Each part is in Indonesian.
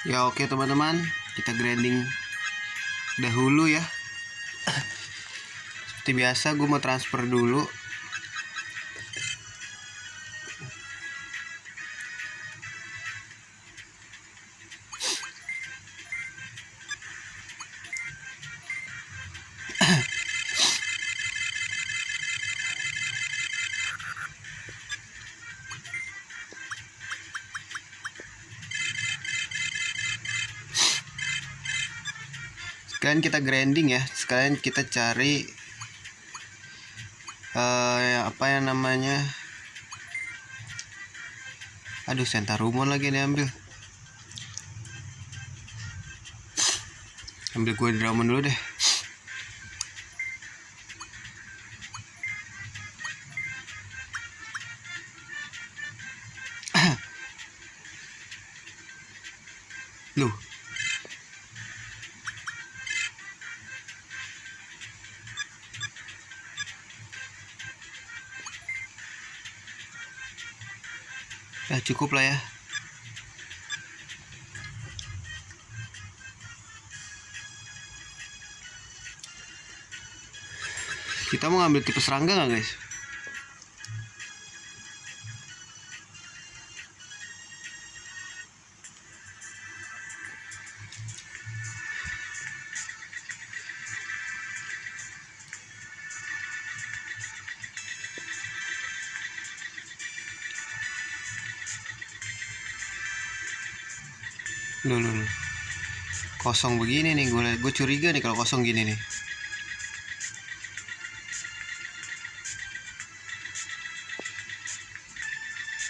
Ya oke teman-teman, kita grinding dahulu ya. Seperti biasa gue mau transfer dulu. Sekalian kita grinding ya, sekalian kita cari apa yang namanya, aduh Sentarumon lagi nih ambil gue Dramon dulu deh. Loh, ya cukup lah ya. Kita mau ngambil tipe serangga nggak guys? Loh. Kosong begini nih, gue curiga nih kalau kosong gini nih.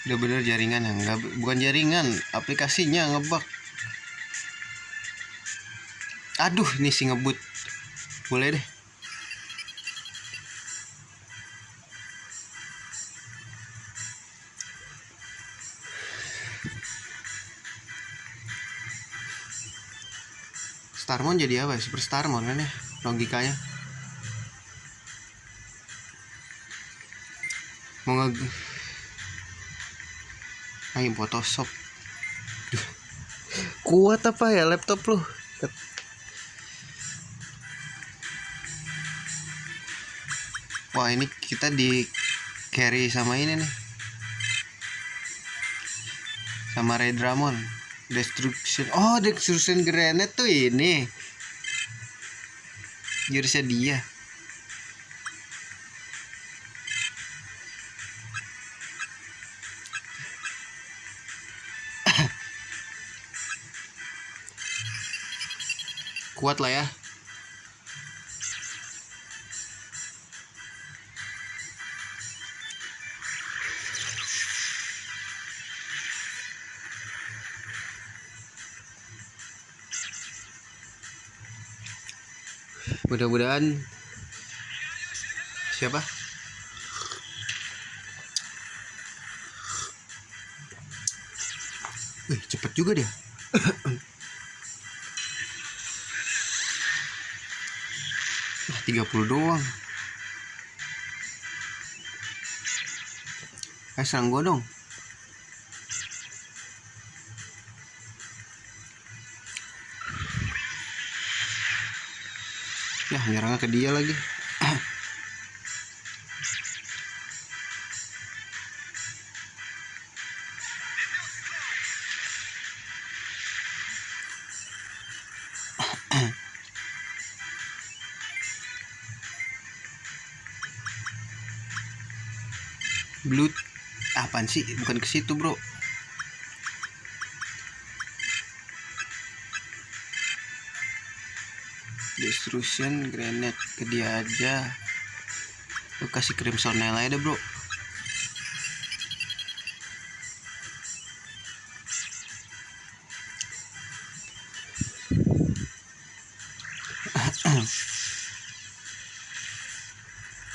Udah bener jaringan yang enggak, bukan jaringan, aplikasinya ngebug. Aduh, ini sih ngebut. Boleh deh. Starmon jadi apa? Super Starmon kan ya logikanya. Mau main Photoshop. Kuat apa ya laptop lu? Wah, ini kita di carry sama ini nih, sama Red Dramon. Destruction Grenade tuh ini jurusnya dia. Kuat lah ya. Mudah-mudahan siapa? Cepet juga dia. 30 doang. Serang gua dong. Ya, nyerangnya ke dia lagi. Blood apaan sih? Bukan ke situ, bro. Destruction Grenade ke dia aja. Lu kasih Crimson Nail aja deh, bro.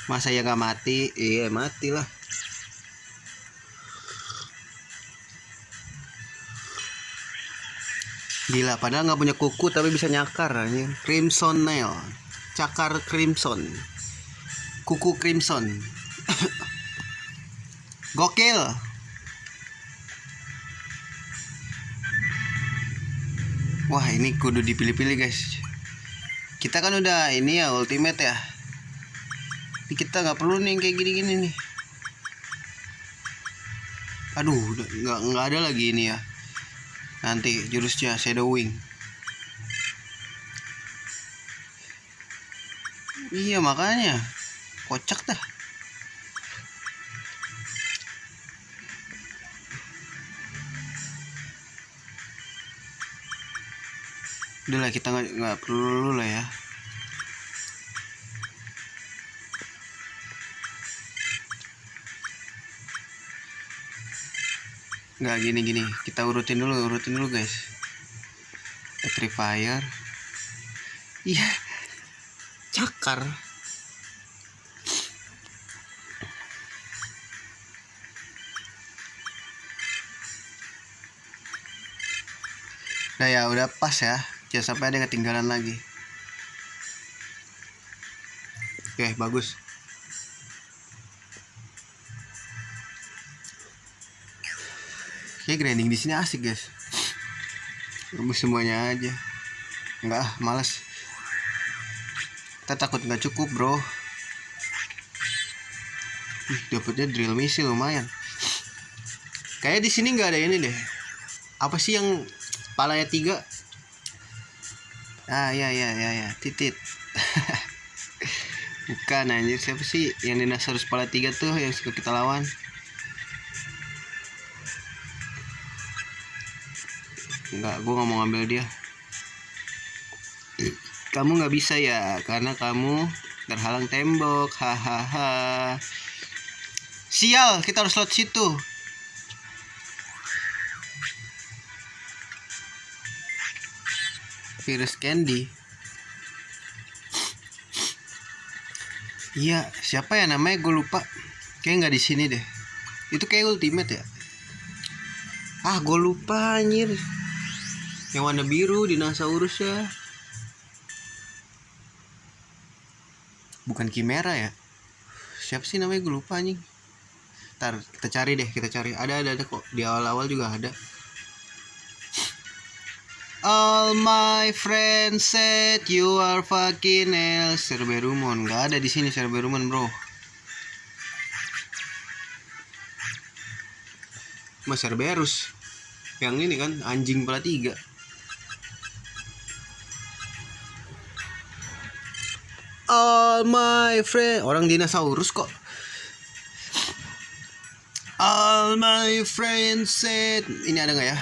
Masa ya gak mati? Iya mati lah. Gila, padahal nggak punya kuku tapi bisa nyakar anjir. Crimson Nail, cakar Crimson, kuku Crimson. Gokil. Wah, ini kudu dipilih-pilih guys. Kita kan udah ini ya ultimate ya. Ini kita nggak perlu nih kayak gini-gini nih. Aduh, nggak ada lagi ini ya. Nanti jurusnya shadowing. Iya makanya kocak dah. Udah lah, kita nggak perlu lah ya. Nggak gini, kita urutin dulu guys. Petrifier. Iya, cakar. Nah ya udah pas ya, jangan sampai ada yang ketinggalan lagi. Oke, bagus. Kayak grinding di sini asik guys. Rebus semuanya aja. Enggak, males. Kita takut nggak cukup bro. Dapetnya drill missile lumayan. Kayak di sini nggak ada ini deh. Apa sih yang palanya 3? Ah ya, titit. Bukan anjir, siapa sih yang dinosaurus pala 3 tuh yang suka kita lawan? Enggak, gue nggak mau ngambil dia. Kamu nggak bisa ya, karena kamu terhalang tembok. Hahaha. Sial, kita harus slot situ. Virus Candy. Iya, siapa ya namanya, gue lupa. Kayak nggak di sini deh. Itu kayak ultimate ya. Ah, gue lupa anjir. Yang warna biru dinosaurus ya. Bukan Chimera ya. Siapa sih namanya, gue lupa anjing. Ntar kita cari deh, Ada kok. Di awal-awal juga ada. All my friends said you are fucking hell. Cerberumon nggak ada di sini, Cerberumon bro. Mas Cerberus yang ini kan anjing pala 3. All my friend, orang dinosaurus kok. All my friends said, ini ada nggak ya?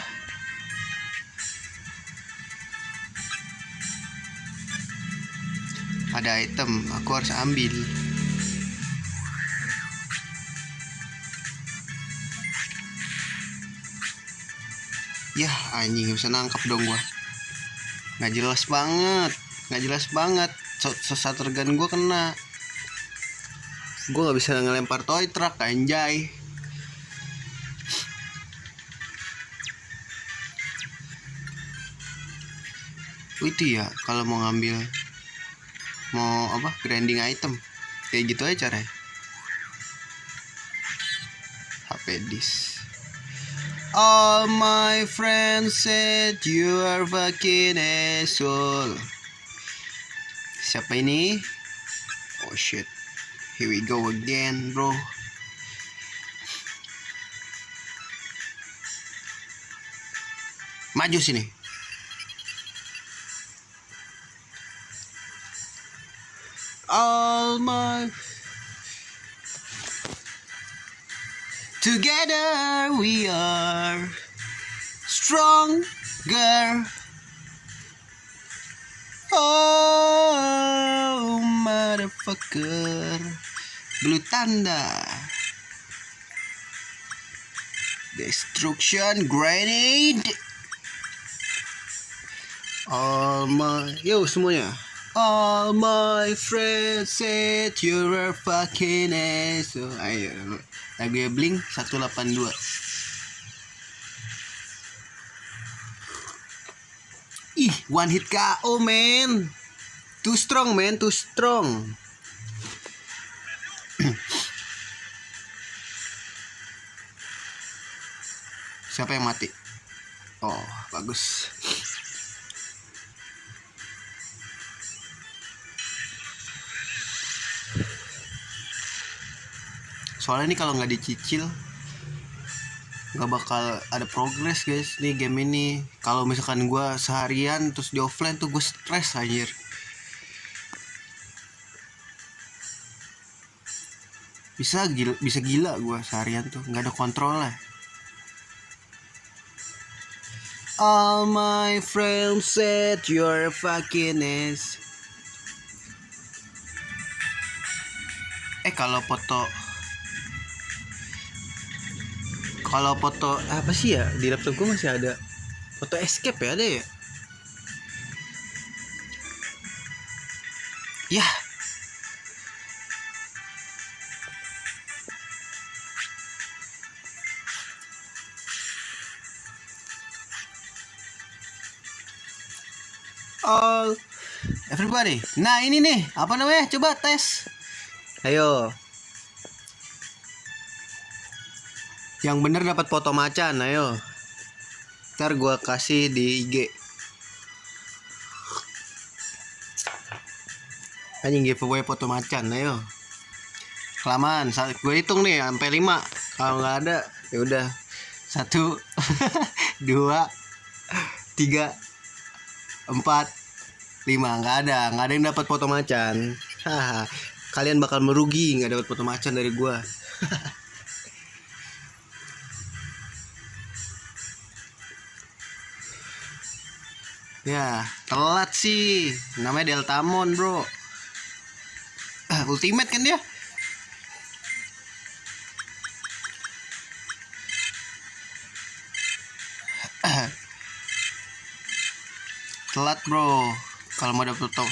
Ada item, aku harus ambil. Yah anjing, bisa nangkap dong gua. Nggak jelas banget. Satu gun gua kena. Gua nggak bisa ngelempar toy truck anjay. Itu ya kalau mau ngambil, mau apa, grinding item kayak gitu aja caranya. HP disk. All my friends said you are fucking asshole. Siapa ini? Oh shit, here we go again bro. Maju sini. All my together we are stronger. Oh motherfucker. Blue tanda. Destruction grenade. All my, yo semuanya. All my friends said you're a fucking asshole. Ayo, lagu Blink 182. Ih, one hit KO man. Too strong man, too strong. Siapa yang mati? Oh, bagus. Soalnya ini kalau nggak dicicil nggak bakal ada progres guys nih game ini. Kalau misalkan gue seharian terus di offline tuh gue stres anjir. Bisa gila gue seharian tuh nggak ada kontrol lah. All my friends said you're fucking ass. Kalau foto apa sih ya di laptop gue masih ada foto escape ya, ada ya? Yah. All everybody. Nah, ini nih, apa namanya? Coba tes. Ayo. Yang bener dapat foto macan, ayo. Ntar gua kasih di IG. Anjing giveaway foto macan, ayo. Kelamaan, gue hitung nih sampai 5. Kalau nggak ada, ya udah. 1 2 3 4 5. Nggak ada yang dapat foto macan. Haha. Kalian bakal merugi nggak dapat foto macan dari gua. Ya, telat sih. Namanya Deltamon, bro. Ultimate kan dia? Telat, bro. Kalau mau dapet foto.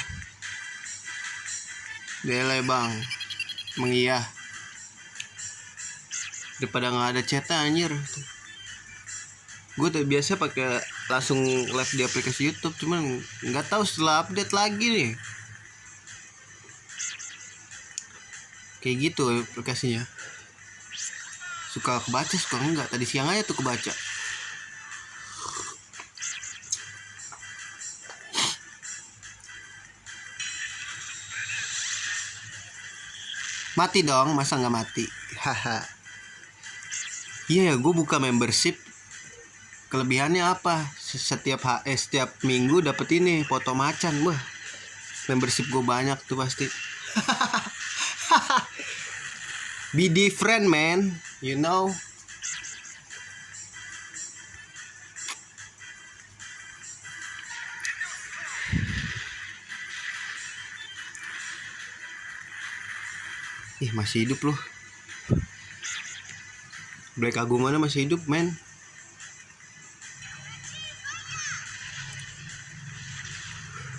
Dele, bang. Mengiya. Daripada nggak ada chatnya anjir. Gue udah biasa pakai langsung live di aplikasi YouTube, cuman nggak tahu setelah update lagi nih kayak gitu aplikasinya, suka kebaca suka enggak. Tadi siang aja tuh kebaca. Mati dong, masa nggak mati? Haha. Iya ya, gue buka membership. Kelebihannya apa? Setiap minggu dapet ini foto macan. Wah, membership gue banyak tuh pasti. Be different man, you know. Ih, masih hidup loh. Black Agumana masih hidup, men.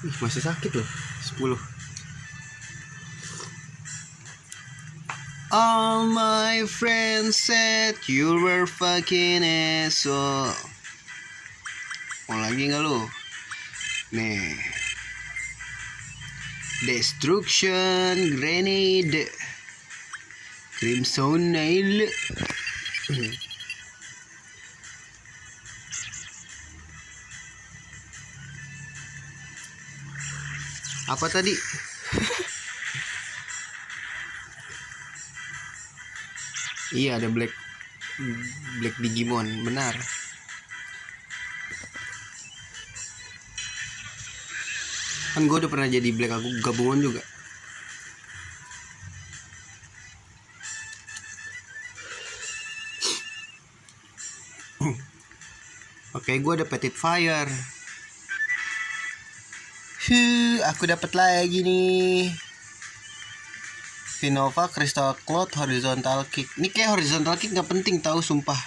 Ih, masih sakit loh. 10. All my friends said you were fucking asshole. Mau lagi nggak lu? Nih. Destruction Grenade. Crimson Nail. Apa tadi? Iya, ada Black Digimon, benar. Kan gue udah pernah jadi Black gabungan juga. Oke, gue ada Petit Fire. Aku dapat lagi nih. Vinova Crystal Cloud Horizontal Kick. Ini kayak Horizontal Kick nggak penting tahu, sumpah.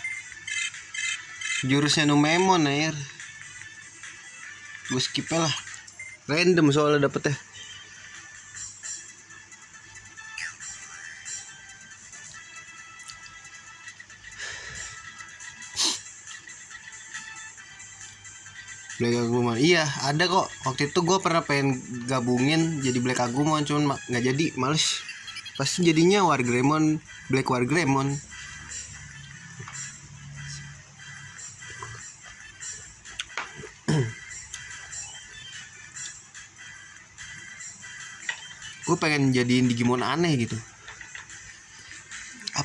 Jurusnya Numemon air. Gue skip lah. Random soalnya dapetnya. Black Agumon, iya ada kok. Waktu itu gue pernah pengen gabungin jadi Black Agumon, cuman nggak jadi, males. Pasti jadinya Wargreymon, Black Wargreymon. Gue pengen jadiin Digimon aneh gitu.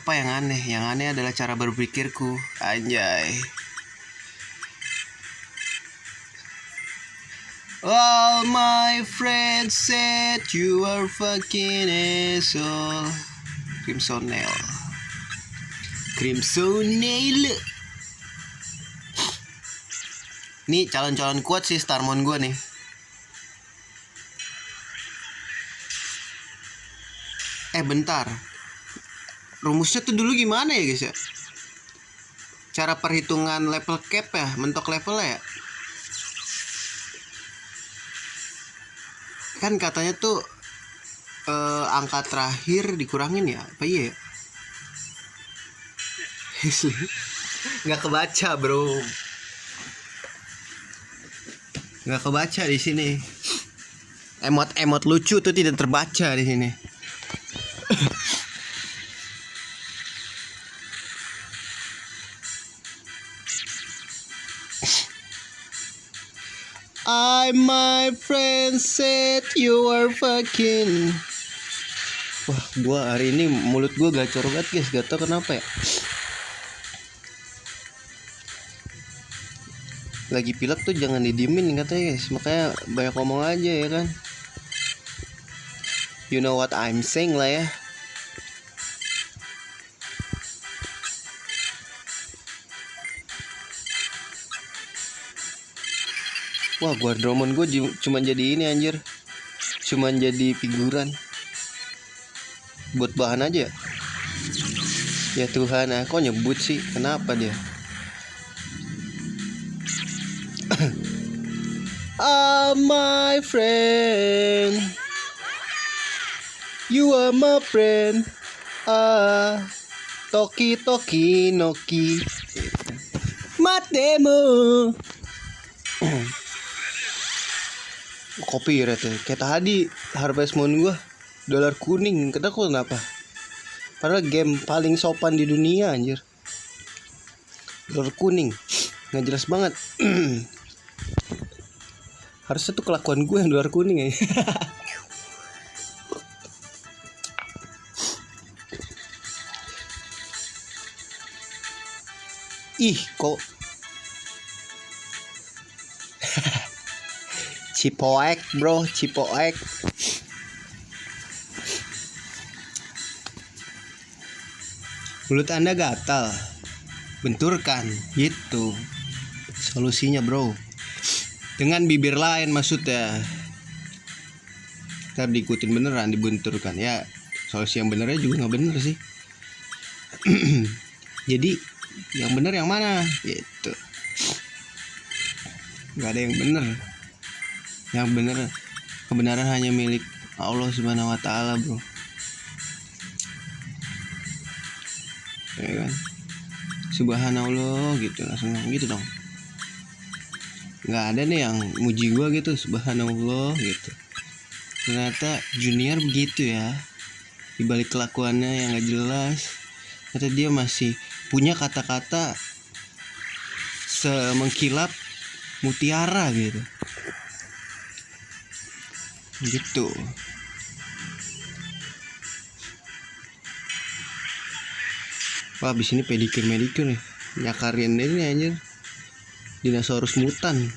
apa yang aneh? Yang aneh adalah cara berpikirku. Anjay. All my friends said you are fucking asshole. Crimson Nail. Nih calon-calon kuat sih Starmon gue nih. Bentar. Rumusnya tuh dulu gimana ya guys ya? Cara perhitungan level cap ya, mentok levelnya ya. Kan katanya tuh angka terakhir dikurangin ya, apa iya ya? Nggak kebaca bro, nggak kebaca di sini. Emot lucu tuh tidak terbaca di sini. My friend said you are fucking. Wah, gua hari ini mulut gua gacor banget guys, gak tau kenapa ya. Lagi pilek tuh jangan didiemin katanya guys, makanya banyak ngomong aja ya kan. You know what I'm saying lah ya. Wah, Guardromon gue cuma jadi ini anjir. Cuman jadi figuran. Buat bahan aja. Ya Tuhan, kok nyebut sih? Kenapa dia? My friend, you are my friend. Toki noki. Matemu. Kopi ya kayak tadi Harvest Moon gue dolar kuning kenapa? Padahal game paling sopan di dunia anjir. Dolar kuning nggak jelas banget. Harusnya tuh kelakuan gue yang dolar kuning ya. Ih kok Cipoek bro, Cipoek. Mulut Anda gatal, benturkan, gitu. Solusinya bro. Dengan bibir lain maksudnya. Ntar diikutin beneran, dibenturkan. Ya, solusi yang benernya juga nggak bener sih. Jadi, yang bener yang mana? Gitu. Nggak ada yang bener. Yang bener, kebenaran hanya milik Allah Subhanahu wa Ta'ala bro. Ya kan? Subhanallah gitu, langsung gitu dong. Nggak ada nih yang muji gue gitu, subhanallah gitu. Ternyata junior begitu ya. Dibalik kelakuannya yang gak jelas, ternyata dia masih punya kata-kata semengkilap mutiara gitu. Gitu. Wah, abis ini pedikir nih. Nyakarin ini anjir. Dinosaurus mutan.